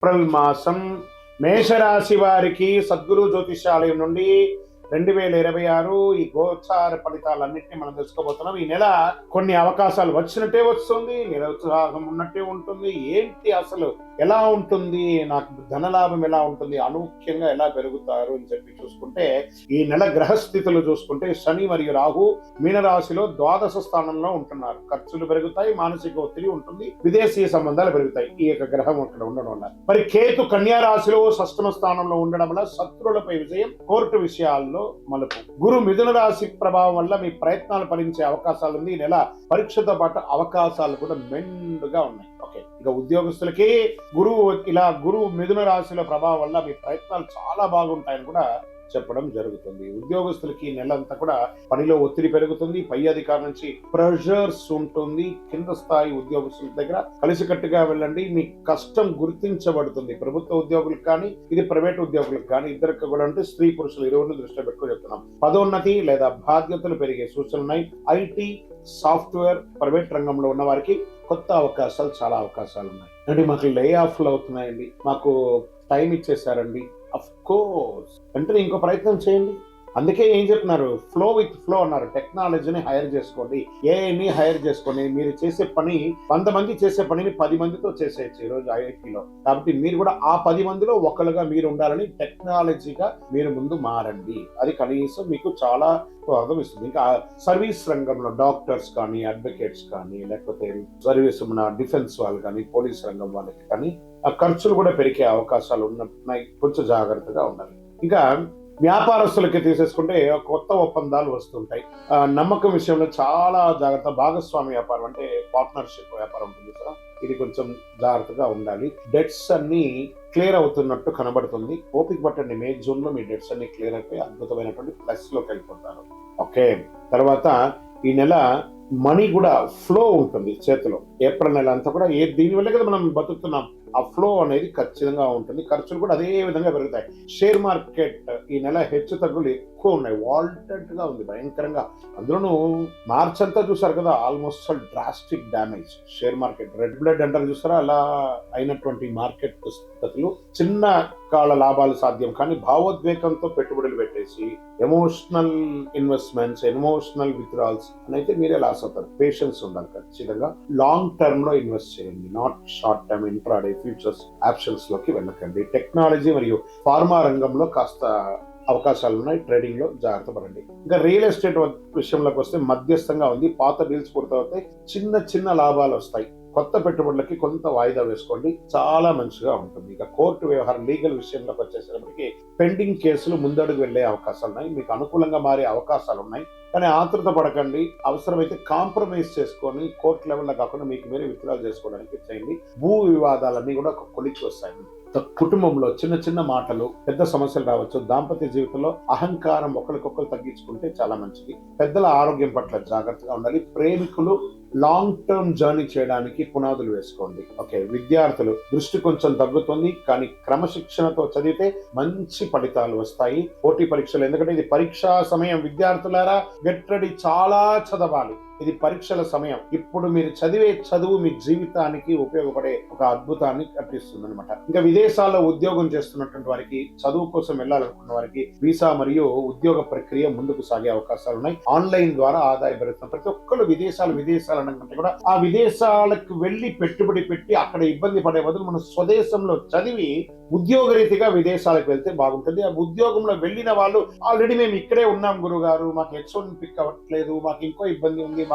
April మాసం మేషరాశి వారికి సద్గురు జ్యోతిషాలయం నుండి 2026 ఈ గోచార ఫలితాలన్నింటినీ మనం తెలుసుకోబోతున్నాం. ఈ నెల కొన్ని అవకాశాలు వచ్చినట్టే వస్తుంది, నిరుత్సాహం ఉన్నట్టే ఉంటుంది. ఏంటి అసలు ఎలా ఉంటుంది, నాకు ధనలాభం ఎలా ఉంటుంది, అనూఖ్యంగా ఎలా పెరుగుతారు అని చెప్పి చూసుకుంటే, ఈ నెల గ్రహస్థితులు చూసుకుంటే శని మరియు రాహు మీనరాశిలో ద్వాదశ స్థానంలో ఉంటున్నారు. ఖర్చులు పెరుగుతాయి, మానసిక ఒత్తిడి ఉంటుంది, విదేశీ సంబంధాలు పెరుగుతాయి ఈ యొక్క గ్రహం అక్కడ ఉండడం వల్ల. మరి కేతు కన్యా రాశిలో షష్టమ స్థానంలో ఉండడం వల్ల శత్రువులపై విజయం, కోర్టు విషయాల్లో మలుపు. గురు మిథున రాశి ప్రభావం వల్ల మీ ప్రయత్నాలు ఫలించే అవకాశాలు ఉంది. ఈ నెల పరీక్షతో పాటు అవకాశాలు కూడా మెండుగా ఉన్నాయి. ఓకే, ఇక ఉద్యోగస్తులకి గురువు మిథున రాశిలో ప్రభావం వల్ల మీ ప్రయత్నాలు చాలా బాగుంటాయని కూడా చెప్పడం జరుగుతుంది. ఉద్యోగస్తులకి నెలంతా కూడా పనిలో ఒత్తిడి పెరుగుతుంది, పై అధికారి నుంచి ప్రెషర్స్ ఉంటుంది. కింద స్థాయి ఉద్యోగస్తుల దగ్గర కలిసికట్టుగా వెళ్ళండి, మీ కష్టం గుర్తించబడుతుంది. ప్రభుత్వ ఉద్యోగులకు కానీ ఇది ప్రైవేట్ ఉద్యోగులకు కానీ ఇద్దరికి కూడా అంటే స్త్రీ పురుషులు ఇరువురిని దృష్టిలో పెట్టుకుని చెప్తున్నాం. పదోన్నతి లేదా బాధ్యతలు పెరిగే సూచనలు ఉన్నాయి. ఐటీ, సాఫ్ట్వేర్, ప్రైవేట్ రంగంలో ఉన్న వారికి కొత్త అవకాశాలు, చాలా అవకాశాలు ఉన్నాయి. అంటే మాకు లే ఆఫ్లు అవుతున్నాయండి, మాకు టైం ఇచ్చేసారండి. అఫ్ కోర్స్ అంటే ఇంకో ప్రయత్నం చేయండి. అందుకే ఏం చెప్తున్నారు, ఫ్లో విత్ ఫ్లో అన్నారు. టెక్నాలజీని హైర్ చేసుకోండి, ఏఐని హైర్ చేసుకోండి. మీరు చేసే పని 100 మంది చేసే పనిని 10 మందితో చేసేయచ్చు ఈరోజు ఐఐటీలో. కాబట్టి మీరు కూడా ఆ 10 మందిలో ఒకరుగా మీరు ఉండాలని టెక్నాలజీగా మీరు ముందు మారండి. అది కనీసం మీకు చాలా ఉపయోగం ఇస్తుంది. ఇంకా సర్వీస్ రంగంలో డాక్టర్స్ కానీ, అడ్వకేట్స్ కానీ, లేకపోతే సర్వీస్ మన డిఫెన్స్ వాళ్ళు కానీ, పోలీస్ రంగం వాళ్ళకి కానీ ఆ ఖర్చులు కూడా పెరిగే అవకాశాలు ఉన్నాయి. కొంచెం జాగ్రత్తగా ఉండాలి. ఇంకా వ్యాపారస్తులకి తీసేసుకుంటే కొత్త ఒప్పందాలు వస్తుంటాయి. నమ్మకం విషయంలో చాలా జాగ్రత్త. భాగస్వామి వ్యాపారం అంటే పార్ట్నర్షిప్ వ్యాపారం ఉంటుంది కదా, ఇది కొంచెం జాగ్రత్తగా ఉండాలి. డెట్స్ అన్ని క్లియర్ అవుతున్నట్టు కనబడుతుంది. ఓపిక పట్టండి, మే జూన్ లో మీ డెట్స్ అన్ని క్లియర్ అయిపోయి అద్భుతమైనటువంటి ప్లస్ లోకి వెళ్ళిపోతారు. ఓకే, తర్వాత ఈ నెల మనీ కూడా ఫ్లో ఉంటుంది చేతిలో. ఏప్రిల్ నెల అంతా కూడా దీనివల్ల కదా మనం బతుకుతున్నాం. ఆ ఫ్లో అనేది ఖచ్చితంగా ఉంటుంది. ఖర్చులు కూడా అదే విధంగా పెరుగుతాయి. షేర్ మార్కెట్ ఈ నెల హెచ్చు తగ్గులు ఎక్కువ ఉన్నాయి. వాల్టెడ్ గా ఉంది భయంకరంగా. అందులోనూ మార్చ్ అంతా చూసారు కదా, almost drastic damage. Share market red blood అంటారు చూసారా, అలా అయినటువంటి మార్కెట్ స్థితులు. చిన్న కాల లాభాలు సాధ్యం, కానీ భావోద్వేగంతో పెట్టుబడులు పెట్టేసి ఎమోషనల్ ఇన్వెస్ట్మెంట్స్, ఎమోషనల్ విత్డ్రాల్స్ అని అయితే మీరే లాస్ అవుతారు. పేషెన్స్ ఉండాలి ఖచ్చితంగా. లాంగ్ టర్మ్ లో ఇన్వెస్ట్ చేయండి, not short term intraday futures options లోకి వెళ్ళకండి. టెక్నాలజీ మరియు ఫార్మా రంగంలో కాస్త అవకాశాలు ఉన్నాయి, ట్రేడింగ్ లో జాగ్రత్త పడండి. ఇంకా రియల్ ఎస్టేట్ విషయంలోకి వస్తే మధ్యస్థంగా ఉంది. పాత డీల్స్ పూర్తవుతాయి, చిన్న చిన్న లాభాలు వస్తాయి. కొత్త పెట్టుబడులకి కొంత వాయిదా వేసుకోండి, చాలా మంచిగా ఉంటుంది. ఇక కోర్టు వ్యవహారం, లీగల్ విషయంలోకి వచ్చేసరికి పెండింగ్ కేసులు ముందడుగు వెళ్లే అవకాశాలు ఉన్నాయి. మీకు అనుకూలంగా మారే అవకాశాలు ఉన్నాయి, కానీ ఆతృత పడకండి. అవసరమైతే కాంప్రమైజ్ చేసుకొని కోర్టు లెవెల్లో కాకుండా మీకు మీరే విత్డ్రాల్ చేసుకోవడానికి చేయండి. భూ వివాదాలన్నీ కూడా ఒక కొలిచి వస్తాయి. కుటుంబంలో చిన్న చిన్న మాటలు పెద్ద సమస్యలు రావచ్చు. దాంపత్య జీవితంలో అహంకారం ఒకరికొకరు తగ్గించుకుంటే చాలా మంచిది. పెద్దల ఆరోగ్యం పట్ల జాగ్రత్తగా ఉండాలి. ప్రేమికులు లాంగ్ టర్మ్ జర్నీ చేయడానికి పునాదులు వేసుకోండి. ఓకే, విద్యార్థులు దృష్టి కొంచెం తగ్గుతుంది, కానీ క్రమశిక్షణతో చదివితే మంచి ఫలితాలు వస్తాయి. పోటీ పరీక్షలు, ఎందుకంటే ఇది పరీక్షా సమయం. విద్యార్థులారా గెట్ రెడీ, చాలా చదవాలి. ఇది పరీక్షల సమయం. ఇప్పుడు మీరు చదివే చదువు మీ జీవితానికి ఉపయోగపడే ఒక అద్భుతాన్ని కట్టిస్తుంది అనమాట. ఇంకా విదేశాల్లో ఉద్యోగం చేస్తున్నటువంటి వారికి, చదువు కోసం వెళ్ళాలనుకున్న వారికి వీసా మరియు ఉద్యోగ ప్రక్రియ ముందుకు సాగే అవకాశాలు ఉన్నాయి. ఆన్లైన్ ద్వారా ఆదాయం పెరుగుతుంది. ప్రతి ఒక్కరు విదేశాలు అనకంటే కూడా ఆ విదేశాలకు వెళ్లి పెట్టుబడి పెట్టి అక్కడ ఇబ్బంది పడే బదులు మన స్వదేశంలో చదివి ఉద్యోగ రీతిగా విదేశాలకు వెళ్తే బాగుంటుంది. ఆ ఉద్యోగంలో వెళ్ళిన వాళ్ళు ఆల్రెడీ మేము ఇక్కడే ఉన్నాం గురుగారు, మాకు H1 పిక్ అవ్వట్లేదు, మాకు ఇంకో ఇబ్బంది ఉంది,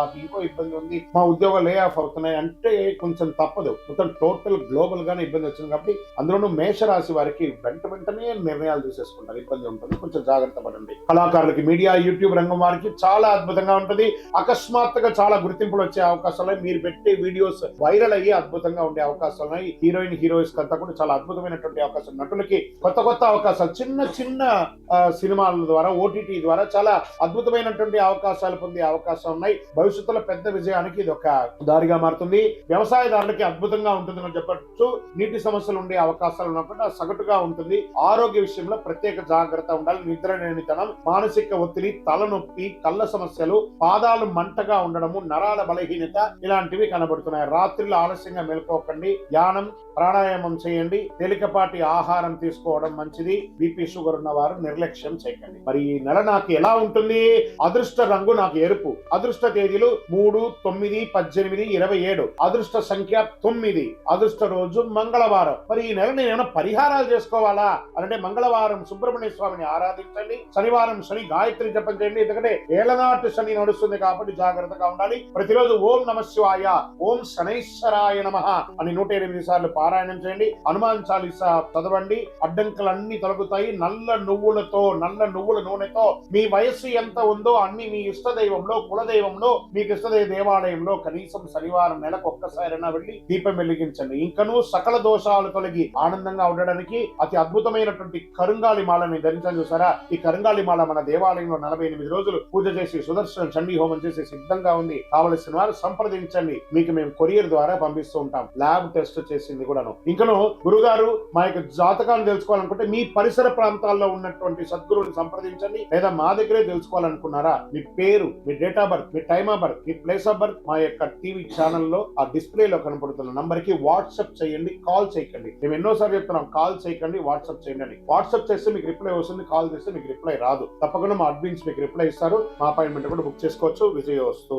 మా ఉద్యోగాలు లే ఆఫ్ అవుతున్నాయి అంటే కొంచెం తప్పదు. మొత్తం టోటల్ గ్లోబల్ గానే ఇబ్బంది వచ్చింది. కాబట్టి అందులోనూ మేషరాశి వారికి వెంటనే నిర్ణయాలు తీసేసుకుంటారు, ఇబ్బంది ఉంటుంది. కొంచెం జాగ్రత్త పడండి. కళాకారులకి, మీడియా, యూట్యూబ్ రంగం వారికి చాలా అద్భుతంగా ఉంటుంది. అకస్మాత్తుగా చాలా గుర్తింపులు వచ్చే అవకాశాలు, మీరు పెట్టే వీడియోస్ వైరల్ అయ్యి అద్భుతంగా ఉండే అవకాశాలు ఉన్నాయి. హీరోయిన్స్ అంతా కూడా చాలా అద్భుతమైనటువంటి అవకాశం, నటులకి కొత్త కొత్త అవకాశాలు, చిన్న చిన్న సినిమాల ద్వారా, ఓటీటీ ద్వారా చాలా అద్భుతమైనటువంటి అవకాశాలు పొందే అవకాశం ఉన్నాయి. భవిష్యత్తులో పెద్ద విజయానికి ఇది ఒక దారిగా మారుతుంది. వ్యవసాయదారులకి అద్భుతంగా ఉంటుందని చెప్పచ్చు. నీటి సమస్యలు ఉండే అవకాశాలు ఉన్నప్పుడు సగటుగా ఉంటుంది. ఆరోగ్య విషయంలో ప్రత్యేక జాగ్రత్త ఉండాలి. నిద్ర లేనితనం, మానసిక ఒత్తిడి, తలనొప్పి, కళ్ళ సమస్యలు, పాదాలు మంటగా ఉండడము, నరాల బలహీనత ఇలాంటివి కనబడుతున్నాయి. రాత్రిలో ఆలస్యంగా మేల్కోకండి. ధ్యానం, ప్రాణాయామం చేయండి. తేలికపాటి ఆహారం తీసుకోవడం మంచిది. బీపీ షుగర్ ఉన్న వారు నిర్లక్ష్యం చేయకండి. మరి ఈ నెల నాకు ఎలా ఉంటుంది? అదృష్ట రంగు నాకు ఎరుపు. అదృష్ట తేదీలు 3, 9, 18, 27. అదృష్ట సంఖ్య 9. అదృష్ట రోజు మంగళవారం. మరి ఈ నెల నేను ఏమైనా పరిహారాలు చేసుకోవాలా అంటే మంగళవారం సుబ్రహ్మణ్య స్వామిని ఆరాధించండి. శనివారం శని గాయత్రి జపం చేయండి. ఎందుకంటే ఏళ్లనాటి శని నడుస్తుంది కాబట్టి జాగ్రత్తగా ఉండాలి. ప్రతిరోజు ఓం నమ శివాయ, ఓం శనైశ్వరాయ నమః అని 108 సార్లు పారాయణం చేయండి. హనుమాన్ చాలీసా చదవండి. అడ్డంకులన్నీ తొలగుతాయి. నల్ల నువ్వుల నూనెతో మీ వయస్సు ఎంత ఉందో అన్ని మీ ఇష్ట దైవంలో, కులదైవంలో, మీకు ఇష్టదైవ దేవాలయంలో కనీసం శనివారం నెలకు ఒక్కసారైనా వెళ్ళి దీపం వెలిగించండి. ఇంకనూ సకల దోషాలు తొలగి ఆనందంగా ఉండడానికి అతి అద్భుతమైనటువంటి కరుంగాలి మాలని ధరించడం చూసారా? ఈ కరుంగాలి మాల మన దేవాలయంలో 48 రోజులు పూజ చేసి సుదర్శన చండీ హోమం చేసి సిద్ధంగా ఉంది. కావలసిన వారు సంప్రదించండి. మీకు మేము కొరియర్ ద్వారా పంపిస్తూ ఉంటాం. ల్యాబ్ టెస్ట్ చేసింది కూడాను. ఇంకను గురుగారు మా యొక్క జాతకాలను తెలుసుకోవాలనుకుంటే మీ పరిసర ప్రాంతాల్లో ఉన్నటువంటి సద్గురువుని సంప్రదించండి. లేదా మా దగ్గరే తెలుసుకోవాలనుకున్నారా? మీ పేరు, మీ డేట్ ఆఫ్ బర్త్, మీ టైమ్ ఆఫ్ బర్త్, మీ ప్లేస్ ఆఫ్ బర్త్ మా యొక్క టీవీ ఛానల్లో ఆ డిస్ప్లేలో కనపడుతున్న నంబర్ కి వాట్సాప్ చేయండి. కాల్ చేయకండి. మేము ఎన్నోసార్లు చెప్తున్నాం, కాల్ చేయకండి, వాట్సాప్ చేయండి. వాట్సాప్ చేస్తే మీకు రిప్లై వస్తుంది, కాల్ చేస్తే మీకు రిప్లై రాదు. తప్పకుండా మా అడ్మిన్స్ మీకు రిప్లై ఇస్తారు. మా అపాయింట్మెంట్ కూడా బుక్ చేసుకోవచ్చు. విజయోస్తు.